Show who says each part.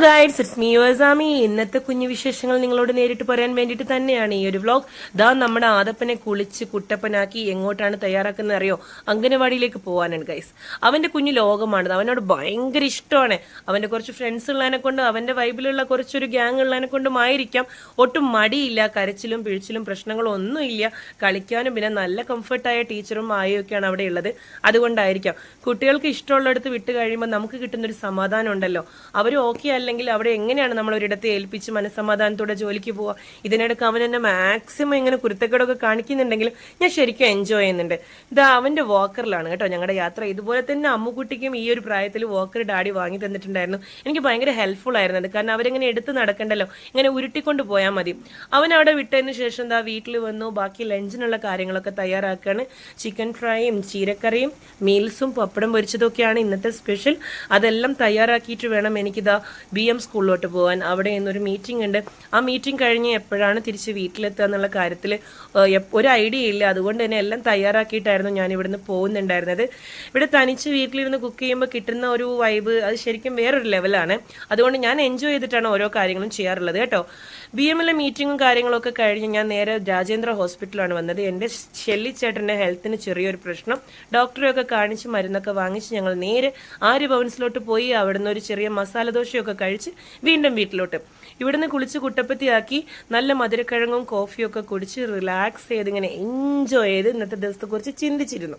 Speaker 1: Guides, it's me യുവസാമി. ഇന്നത്തെ കുഞ്ഞു വിശേഷങ്ങൾ നിങ്ങളോട് നേരിട്ട് പറയാൻ വേണ്ടിയിട്ട് തന്നെയാണ് ഈ ഒരു വ്ലോഗ്. ദാ നമ്മുടെ ആദപ്പനെ കുളിച്ച് കുട്ടപ്പനാക്കി എങ്ങോട്ടാണ് തയ്യാറാക്കുന്നത് അറിയോ? അംഗനവാടിയിലേക്ക് പോകാനാണ് ഗൈസ്. അവന്റെ കുഞ്ഞു ലോകമാണ്, അവനോട് ഭയങ്കര ഇഷ്ടമാണ്. അവന്റെ കുറച്ച് ഫ്രണ്ട്സ് ഉള്ളതിനെ കൊണ്ട്, അവന്റെ വൈബിലുള്ള കുറച്ചൊരു ഗ്യാങ് ഉള്ളതിനെ കൊണ്ടുമായിരിക്കാം ഒട്ടും മടിയില്ല. കരച്ചിലും പിഴിച്ചിലും പ്രശ്നങ്ങളും ഒന്നുമില്ല. കളിക്കാനും പിന്നെ നല്ല കംഫർട്ടായ ടീച്ചറും ആയൊക്കെയാണ് അവിടെ ഉള്ളത്. അതുകൊണ്ടായിരിക്കാം കുട്ടികൾക്ക് ഇഷ്ടമുള്ളിടത്ത് വിട്ട് കഴിയുമ്പോൾ നമുക്ക് കിട്ടുന്നൊരു സമാധാനം ഉണ്ടല്ലോ. അവർ ഓക്കെ അല്ലെങ്കിൽ അവിടെ എങ്ങനെയാണ് നമ്മൾ ഒരിടത്ത് ഏൽപ്പിച്ച് മനസ്സമാധാനത്തോടെ ജോലിക്ക് പോവുക? ഇതിനിടയ്ക്ക് അവൻ എന്നെ മാക്സിമം ഇങ്ങനെ കുരുത്തക്കേടൊക്കെ കാണിക്കുന്നുണ്ടെങ്കിലും ഞാൻ ശരിക്കും എൻജോയ് ചെയ്യുന്നുണ്ട്. ഇതാ അവന്റെ വാക്കറിലാണ് കേട്ടോ ഞങ്ങളുടെ യാത്ര. ഇതുപോലെ തന്നെ അമ്മുക്കുട്ടിക്കും ഈ ഒരു പ്രായത്തിൽ വാക്കർ ഡാഡി വാങ്ങി തന്നിട്ടുണ്ടായിരുന്നു. എനിക്ക് ഭയങ്കര ഹെൽപ്ഫുൾ ആയിരുന്നു അത്. കാരണം അവരെങ്ങനെ എടുത്ത് നടക്കണ്ടല്ലോ, ഇങ്ങനെ ഉരുട്ടിക്കൊണ്ട് പോയാൽ മതി. അവൻ അവിടെ വിട്ടതിന് ശേഷം എന്താ വീട്ടിൽ വന്നു ബാക്കി ലഞ്ചിനുള്ള കാര്യങ്ങളൊക്കെ തയ്യാറാക്കുകയാണ്. ചിക്കൻ ഫ്രൈയും ചീരക്കറിയും മീൽസും പപ്പടം പൊരിച്ചതും ഒക്കെയാണ് ഇന്നത്തെ സ്പെഷ്യൽ. അതെല്ലാം തയ്യാറാക്കിയിട്ട് വേണം എനിക്കിതാ BM സ്കൂളിലോട്ട് പോകാൻ. അവിടെ ഇന്നൊരു മീറ്റിംഗ് ഉണ്ട്. ആ മീറ്റിംഗ് കഴിഞ്ഞ് എപ്പോഴാണ് തിരിച്ച് വീട്ടിലെത്തുക എന്നുള്ള കാര്യത്തിൽ ഒരു ഐഡിയ ഇല്ല. അതുകൊണ്ട് തന്നെ എല്ലാം തയ്യാറാക്കിയിട്ടായിരുന്നു ഞാൻ ഇവിടുന്ന് പോകുന്നുണ്ടായിരുന്നത്. ഇവിടെ തനിച്ച് വീട്ടിലിരുന്ന് കുക്ക് ചെയ്യുമ്പോൾ കിട്ടുന്ന ഒരു വൈബ് അത് ശരിക്കും വേറൊരു ലെവലാണ്. അതുകൊണ്ട് ഞാൻ എൻജോയ് ചെയ്തിട്ടാണ് ഓരോ കാര്യങ്ങളും ചെയ്യാറുള്ളത് കേട്ടോ. BMലെ മീറ്റിങ്ങും കാര്യങ്ങളൊക്കെ കഴിഞ്ഞ് ഞാൻ നേരെ രാജേന്ദ്ര ഹോസ്പിറ്റലാണ് വന്നത്. എൻ്റെ ഷെല്ലിച്ചേട്ടൻ്റെ ഹെൽത്തിന് ചെറിയൊരു പ്രശ്നം. ഡോക്ടറെയൊക്കെ കാണിച്ച് മരുന്നൊക്കെ വാങ്ങിച്ച് ഞങ്ങൾ നേരെ ആര്യ ഭവൻസിലോട്ട് പോയി. അവിടുന്ന് ഒരു ചെറിയ മസാല ദോശയൊക്കെ കഴിച്ച് വീണ്ടും വീട്ടിലോട്ട്. ഇവിടുന്ന് കുളിച്ച് കുട്ടപ്പത്തിയാക്കി നല്ല മധുരക്കിഴങ്ങും കോഫിയും ഒക്കെ കുടിച്ച് റിലാക്സ് ചെയ്ത് ഇങ്ങനെ എൻജോയ് ചെയ്ത് ഇന്നത്തെ ദിവസത്തെക്കുറിച്ച് ചിന്തിച്ചിരുന്നു.